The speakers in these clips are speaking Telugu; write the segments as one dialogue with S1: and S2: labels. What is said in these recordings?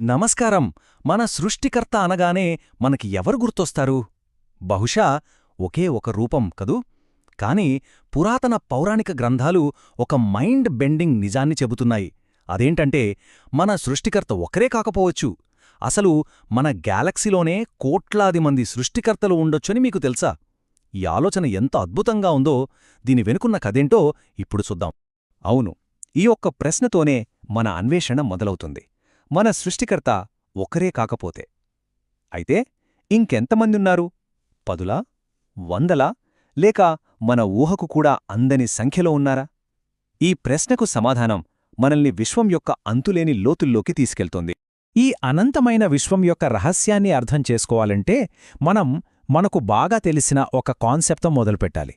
S1: నమస్కారం. మన సృష్టికర్త అనగానే మనకి ఎవరు గుర్తొస్తారు? బహుశా ఒకే ఒక రూపం కదూ. కాని పురాతన పౌరాణిక గ్రంథాలు ఒక మైండ్ బెండింగ్ నిజాన్ని చెబుతున్నాయి. అదేంటంటే మన సృష్టికర్త ఒకరే కాకపోవచ్చు. అసలు మన గ్యాలక్సీలోనే కోట్లాది మంది సృష్టికర్తలు ఉండొచ్చని మీకు తెలుసా? ఈ ఆలోచన ఎంత అద్భుతంగా ఉందో దీని వెనుకున్న కథేంటో ఇప్పుడు చూద్దాం. అవును, ఈ ఒక్క ప్రశ్నతోనే మన అన్వేషణ మొదలవుతుంది. మన సృష్టికర్త ఒకరే కాకపోతే అయితే ఇంకెంతమందున్నారు? పదులా, వందలా, లేక మన ఊహకు కూడా అందని సంఖ్యలో ఉన్నారా? ఈ ప్రశ్నకు సమాధానం మనల్ని విశ్వం యొక్క అంతులేని లోతుల్లోకి తీసుకెళ్తోంది. ఈ అనంతమైన విశ్వం యొక్క రహస్యాన్ని అర్థం చేసుకోవాలంటే మనకు బాగా తెలిసిన ఒక కాన్సెప్ట్ మొదలుపెట్టాలి.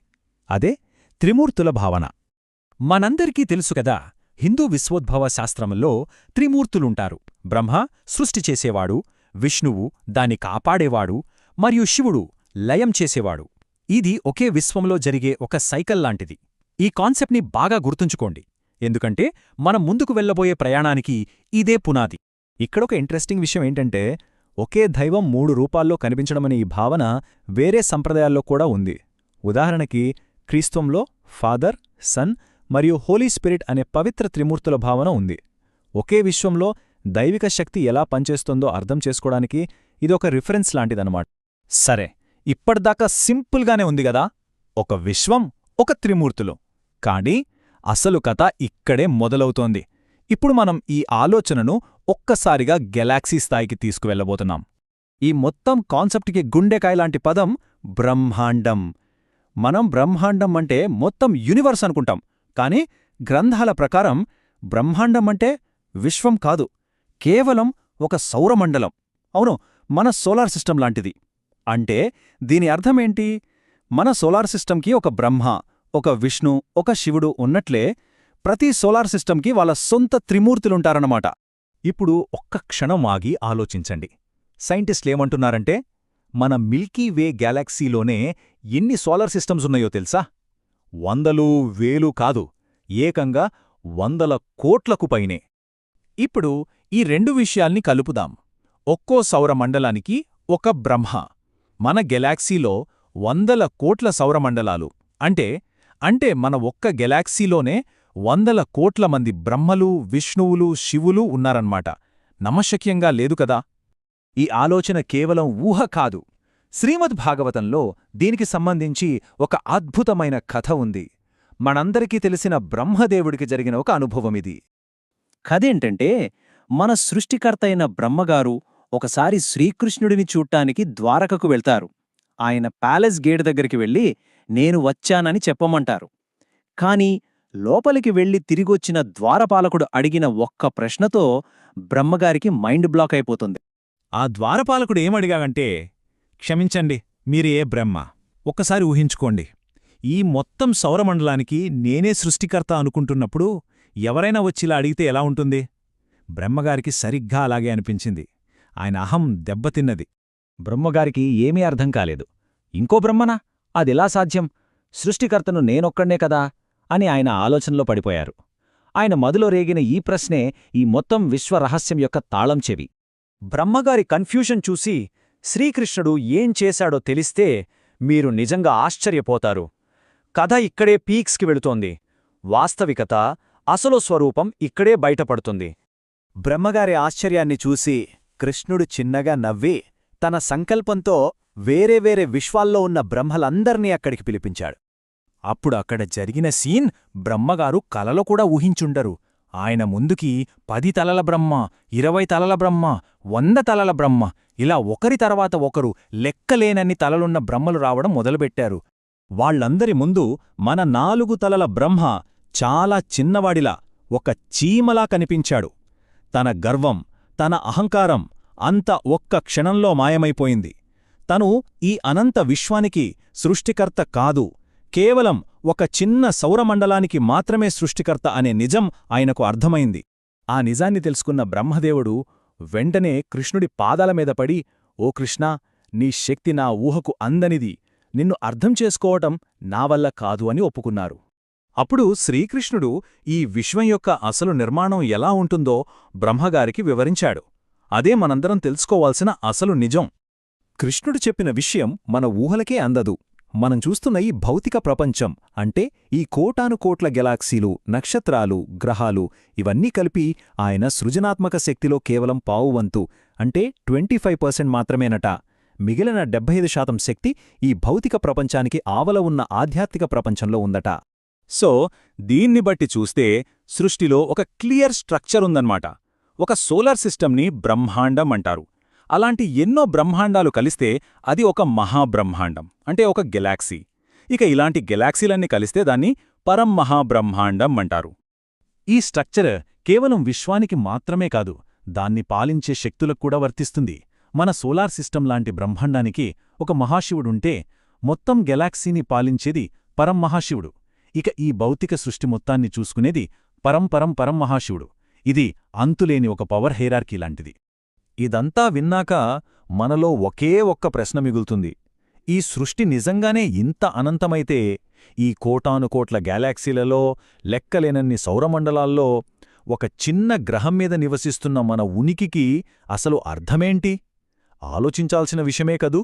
S1: అదే త్రిమూర్తుల భావన. మనందరికీ తెలుసు కదా, హిందూ విశ్వోద్భవ శాస్త్రంలో త్రిమూర్తులుంటారు. బ్రహ్మ సృష్టి చేసేవాడు, విష్ణువు దాన్ని కాపాడేవాడు, మరియు శివుడు లయం చేసేవాడు. ఇది ఒకే విశ్వంలో జరిగే ఒక సైకిల్ లాంటిది. ఈ కాన్సెప్ట్ని బాగా గుర్తుంచుకోండి, ఎందుకంటే మనం ముందుకు వెళ్లబోయే ప్రయాణానికి ఇదే పునాది. ఇక్కడొక ఇంట్రెస్టింగ్ విషయం ఏంటంటే, ఒకే దైవం 3 రూపాల్లో కనిపించడమనే ఈ భావన వేరే సంప్రదాయాల్లో కూడా ఉంది. ఉదాహరణకి క్రీస్తంలో ఫాదర్, సన్ మరియు హోలీ స్పిరిట్ అనే పవిత్ర త్రిమూర్తుల భావన ఉంది. ఒకే విశ్వంలో దైవిక శక్తి ఎలా పనిచేస్తుందో అర్థం చేసుకోవడానికి ఇదొక రిఫరెన్స్ లాంటిదన్నమాట. సరే, ఇప్పటిదాకా సింపుల్గానే ఉంది గదా, ఒక విశ్వం, ఒక త్రిమూర్తులు. కానీ అసలు కథ ఇక్కడే మొదలవుతోంది. ఇప్పుడు మనం ఈ ఆలోచనను ఒక్కసారిగా గెలాక్సీ స్థాయికి తీసుకువెళ్లబోతున్నాం. ఈ మొత్తం కాన్సెప్ట్కి గుండెకాయలాంటి పదం బ్రహ్మాండం. మనం బ్రహ్మాండం అంటే మొత్తం యూనివర్స్ అనుకుంటాం. కాని గ్రంథాల ప్రకారం బ్రహ్మాండం అంటే విశ్వం కాదు, కేవలం ఒక సౌరమండలం. అవును, మన సోలార్ సిస్టం లాంటిది. అంటే దీని అర్థమేంటి? మన సోలార్ సిస్టంకి ఒక బ్రహ్మ, ఒక విష్ణు, ఒక శివుడు ఉన్నట్లే ప్రతి సోలార్ సిస్టంకి వాళ్ళ సొంత త్రిమూర్తులుంటారన్నమాట. ఇప్పుడు ఒక్క క్షణం ఆగి ఆలోచించండి. సైంటిస్టులేమంటున్నారంటే, మన మిల్కీ వే గ్యాలక్సీలోనే ఎన్ని సోలార్ సిస్టమ్స్ ఉన్నాయో తెలుసా? వందలు, వేలు కాదు, ఏకంగా 100 కోట్లకు పైనే. ఇప్పుడు ఈ రెండు విషయాల్ని కలుపుదాం. ఒక్కో సౌరమండలానికి ఒక బ్రహ్మ. మన గెలాక్సీలో 100 కోట్ల సౌరమండలాలు. అంటే మన ఒక్క గెలాక్సీలోనే 100 కోట్ల మంది బ్రహ్మలు, విష్ణువులు, శివులు ఉన్నారన్మాట. నమ్మశక్యంగా లేదు కదా? ఈ ఆలోచన కేవలం ఊహ కాదు. శ్రీమద్ భాగవతంలో దీనికి సంబంధించి ఒక అద్భుతమైన కథ ఉంది. మనందరికీ తెలిసిన బ్రహ్మదేవుడికి జరిగిన ఒక అనుభవమిది. కథేంటంటే, మన సృష్టికర్త అయిన బ్రహ్మగారు ఒకసారి శ్రీకృష్ణుడిని చూడ్డానికి ద్వారకకు వెళ్తారు. ఆయన ప్యాలెస్ గేట్ దగ్గరికి వెళ్ళి నేను వచ్చానని చెప్పమంటారు. కాని లోపలికి వెళ్లి తిరిగొచ్చిన ద్వారపాలకుడు అడిగిన ఒక్క ప్రశ్నతో బ్రహ్మగారికి మైండ్ బ్లాక్ అయిపోతుంది.
S2: ఆ ద్వారపాలకుడు ఏమడిగాడంటే, క్షమించండి, మీరు ఏ బ్రహ్మ? ఒక్కసారి ఊహించుకోండి, ఈ మొత్తం సౌరమండలానికి నేనే సృష్టికర్త అనుకుంటున్నప్పుడు ఎవరైనా వచ్చిలా అడిగితే ఎలా ఉంటుంది? బ్రహ్మగారికి సరిగ్గా అలాగే అనిపించింది. ఆయన అహం దెబ్బతిన్నది.
S1: బ్రహ్మగారికి ఏమీ అర్థం కాలేదు. ఇంకో బ్రహ్మనా? అదెలా సాధ్యం? సృష్టికర్తను నేనొక్కడ్నే కదా అని ఆయన ఆలోచనలో పడిపోయారు. ఆయన మదిలో రేగిన ఈ ప్రశ్నే ఈ మొత్తం విశ్వరహస్యం యొక్క తాళం చెవి. బ్రహ్మగారి కన్ఫ్యూషన్ చూసి శ్రీకృష్ణుడు ఏం చేశాడో తెలిస్తే మీరు నిజంగా ఆశ్చర్యపోతారు. కథ ఇక్కడే పీక్స్కి వెళుతోంది. వాస్తవికత, అసలు స్వరూపం ఇక్కడే బయటపడుతుంది.
S3: బ్రహ్మగారి ఆశ్చర్యాన్ని చూసి కృష్ణుడు చిన్నగా నవ్వి తన సంకల్పంతో వేరే వేరే విశ్వాల్లో ఉన్న బ్రహ్మలందర్నీ అక్కడికి పిలిపించాడు.
S2: అప్పుడు అక్కడ జరిగిన సీన్ బ్రహ్మగారు కలలో కూడా ఊహించుండరు. ఆయన ముందుకి 10 తలల బ్రహ్మ, 20 తలల బ్రహ్మ, 100 తలల బ్రహ్మ, ఇలా ఒకరి తర్వాత ఒకరు లెక్కలేనన్ని తలలున్న బ్రహ్మలు రావడం మొదలుపెట్టారు. వాళ్లందరి ముందు మన 4 తలల బ్రహ్మ చాలా చిన్నవాడిలా, ఒక చీమలా కనిపించాడు. తన గర్వం, తన అహంకారం అంతా ఒక్క క్షణంలో మాయమైపోయింది. తను ఈ అనంత విశ్వానికి సృష్టికర్త కాదు, కేవలం ఒక చిన్న సౌరమండలానికి మాత్రమే సృష్టికర్త అనే నిజం ఆయనకు అర్థమైంది. ఆ నిజాన్ని తెలుసుకున్న బ్రహ్మదేవుడు వెంటనే కృష్ణుడి పాదాలమీద పడి, ఓ కృష్ణా, నీ శక్తి నా ఊహకు అందనిది, నిన్ను అర్థం చేసుకోవటం నా వల్ల కాదు అని ఒప్పుకున్నారు. అప్పుడు శ్రీకృష్ణుడు ఈ విశ్వం యొక్క అసలు నిర్మాణం ఎలా ఉంటుందో బ్రహ్మగారికి వివరించాడు.
S1: అదే మనందరం తెలుసుకోవాల్సిన అసలు నిజం.
S3: కృష్ణుడు చెప్పిన విషయం మన ఊహలకే అందదు. మనం చూస్తున్న ఈ భౌతిక ప్రపంచం అంటే ఈ కోటానుకోట్ల గెలాక్సీలు, నక్షత్రాలు, గ్రహాలు ఇవన్నీ కలిపి ఆయన సృజనాత్మక శక్తిలో కేవలం పావువంతు అంటే 25% మాత్రమేనట. మిగిలిన 75% శక్తి ఈ భౌతిక ప్రపంచానికి ఆవల ఉన్న ఆధ్యాత్మిక ప్రపంచంలో ఉందట.
S1: సో దీన్ని బట్టి చూస్తే సృష్టిలో ఒక క్లియర్ స్ట్రక్చర్ ఉందన్నమాట. ఒక సోలార్ సిస్టమ్ని బ్రహ్మాండం అంటారు. అలాంటి ఎన్నో బ్రహ్మాండాలు కలిస్తే అది ఒక మహాబ్రహ్మాండం అంటే ఒక గెలాక్సీ. ఇక ఇలాంటి గెలాక్సీలన్నీ కలిస్తే దాన్ని పరంమహాబ్రహ్మాండం అంటారు. ఈ స్ట్రక్చర్ కేవలం విశ్వానికి మాత్రమే కాదు, దాన్ని పాలించే శక్తులకు కూడా వర్తిస్తుంది. మన సోలార్ సిస్టమ్ లాంటి బ్రహ్మాండానికి ఒక మహాశివుడుంటే మొత్తం గెలాక్సీని పాలించేది పరంమహాశివుడు. ఇక ఈ భౌతిక సృష్టి మొత్తాన్ని చూసుకునేది పరంమహాశివుడు. ఇది అంతులేని ఒక పవర్ హైరార్కీ లాంటిది. ఇదంతా విన్నాక మనలో ఒకే ఒక్క ప్రశ్న మిగులుతుంది. ఈ సృష్టి నిజంగానే ఇంత అనంతమైతే ఈ కోటానుకోట్ల గ్యాలాక్సీలలో, లెక్కలేనన్ని సౌరమండలాల్లో ఒక చిన్న గ్రహం మీద నివసిస్తున్న మన ఉనికికి అసలు అర్థమేంటి? ఆలోచించాల్సిన విషయమే కదూ.